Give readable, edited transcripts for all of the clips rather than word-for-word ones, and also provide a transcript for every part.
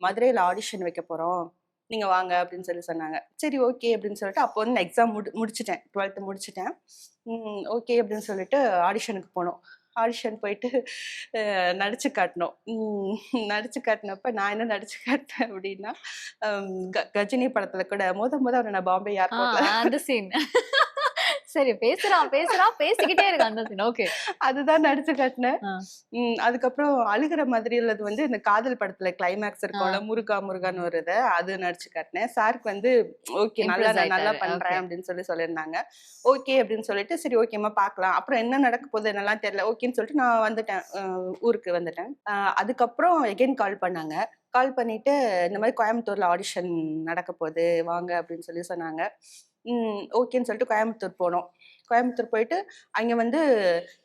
மதுரையில ஆடிஷன் வைக்க போறோம். நீங்க வாங்க அப்படின்னு சொன்னாங்க. சரி ஓகே அப்படின்னு சொல்லிட்டு அப்போ வந்து நான் எக்ஸாம் முடிச்சுட்டேன். 12th முடிச்சுட்டேன். ஓகே அப்படின்னு சொல்லிட்டு ஆடிஷனுக்கு போனோம். ஆடிஷன் போயிட்டு நடிச்சு காட்டினோம். நடிச்சு காட்டினப்ப நான் என்ன நடிச்சு காட்டினேன் அப்படின்னா, கஜினி படத்துல கூட அவரை நான் பாம்பே ஏர்போர்ட்ல அந்த சீன். சரி பேசுறான் பேசுறான் பேசிக்கிட்டே இருக்கு அந்த சீன். ஓகே. அதுதான் நடிச்சு காட்டினேன். அதுக்கப்புறம் அழுகிற மாதிரி உள்ளது வந்து இந்த காதல் படத்துல கிளைமேக்ஸ் இருக்கும்ல, முருகா முருகான்னு ஒரு இது அது நடிச்சு காட்டினேன். சாருக்கு வந்து ஓகே நல்லா நான் நல்லா பண்றேன் அப்படின்னு சொல்லியிருந்தாங்க. ஓகே அப்படின்னு சொல்லிட்டு சரி ஓகேம்மா பார்க்கலாம். அப்புறம் என்ன நடக்க போகுது என்னலாம் தெரியல. ஓகேன்னு சொல்லிட்டு நான் வந்துட்டேன். ஊருக்கு வந்துட்டேன். அதுக்கப்புறம் எகைன் கால் பண்ணாங்க. கால் பண்ணிட்டு இந்த மாதிரி கோயம்புத்தூர்ல ஆடிஷன் நடக்க போகுது வாங்க அப்படின்னு சொன்னாங்க. ஓகேன்னு சொல்லிட்டு கோயம்புத்தூர் போனோம். கோயம்புத்தூர் போயிட்டு அங்க வந்து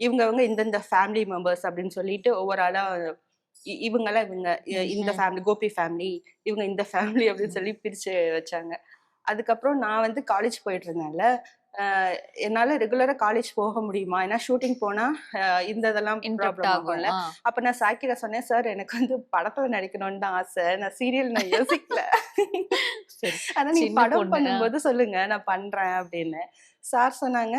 இவங்க இந்தந்த ஃபேமிலி மெம்பர்ஸ் அப்படின்னு சொல்லிட்டு ஒவ்வொரு ஆளா இவங்கெல்லாம் இவங்க இந்த ஃபேமிலி கோபி ஃபேமிலி இவங்க இந்த ஃபேமிலி அப்படின்னு சொல்லி பிரிச்சு வச்சாங்க. அதுக்கப்புறம் நான் வந்து காலேஜ் போயிட்டு இருந்தேன்ல, என்னால ரெகுலரா காலேஜ் போக முடியுமா? ஏன்னா ஷூட்டிங் போனா இந்த இதெல்லாம் ப்ராப்ளம் ஆகும்ல. அப்ப நான் சாக்கிட்ட சொன்னேன், சார் எனக்கு வந்து படத்துல நடிக்கணும்னு தான் ஆசை. நான் சீரியல் நான் யோசிக்கல. ஆனா நீ படம் பண்ணும்போது சொல்லுங்க நான் பண்றேன் அப்படின்னு. சார் சொன்னாங்க,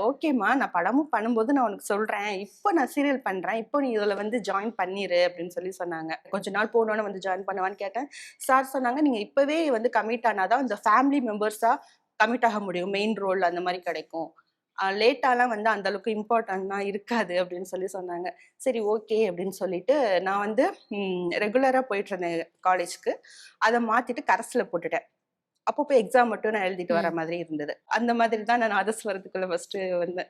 ஓகேம்மா நான் படமும் பண்ணும்போது நான் உனக்கு சொல்றேன். இப்போ நான் சீரியல் பண்றேன். இப்போ நீ இதுல வந்து ஜாயின் பண்ணிரு அப்படின்னு சொன்னாங்க. கொஞ்ச நாள் போனோன்னு வந்து ஜாயின் பண்ணுவான்னு கேட்டேன். சார் சொன்னாங்க, நீங்க இப்பவே வந்து கமிட் ஆனாதான் இந்த ஃபேமிலி மெம்பர்ஸா கமிட் ஆக முடியும். மெயின் ரோல் அந்த மாதிரி கிடைக்கும். லேட்டாலாம் வந்து அந்த அளவுக்கு இம்பார்ட்டன்ட்லாம் இருக்காது அப்படின்னு சொன்னாங்க. சரி ஓகே அப்படின்னு சொல்லிட்டு நான் வந்து ரெகுலரா போயிட்டு இருந்தேன் காலேஜ்க்கு. அதை மாத்திட்டு கரஸ்ல போட்டுட்டேன். அப்போ போய் எக்ஸாம் மட்டும் நான் எழுதிட்டு வர மாதிரி இருந்தது. அந்த மாதிரி தான் நான் நாதஸ்வரத்துக்குள்ள ஃபர்ஸ்ட் வந்தேன்.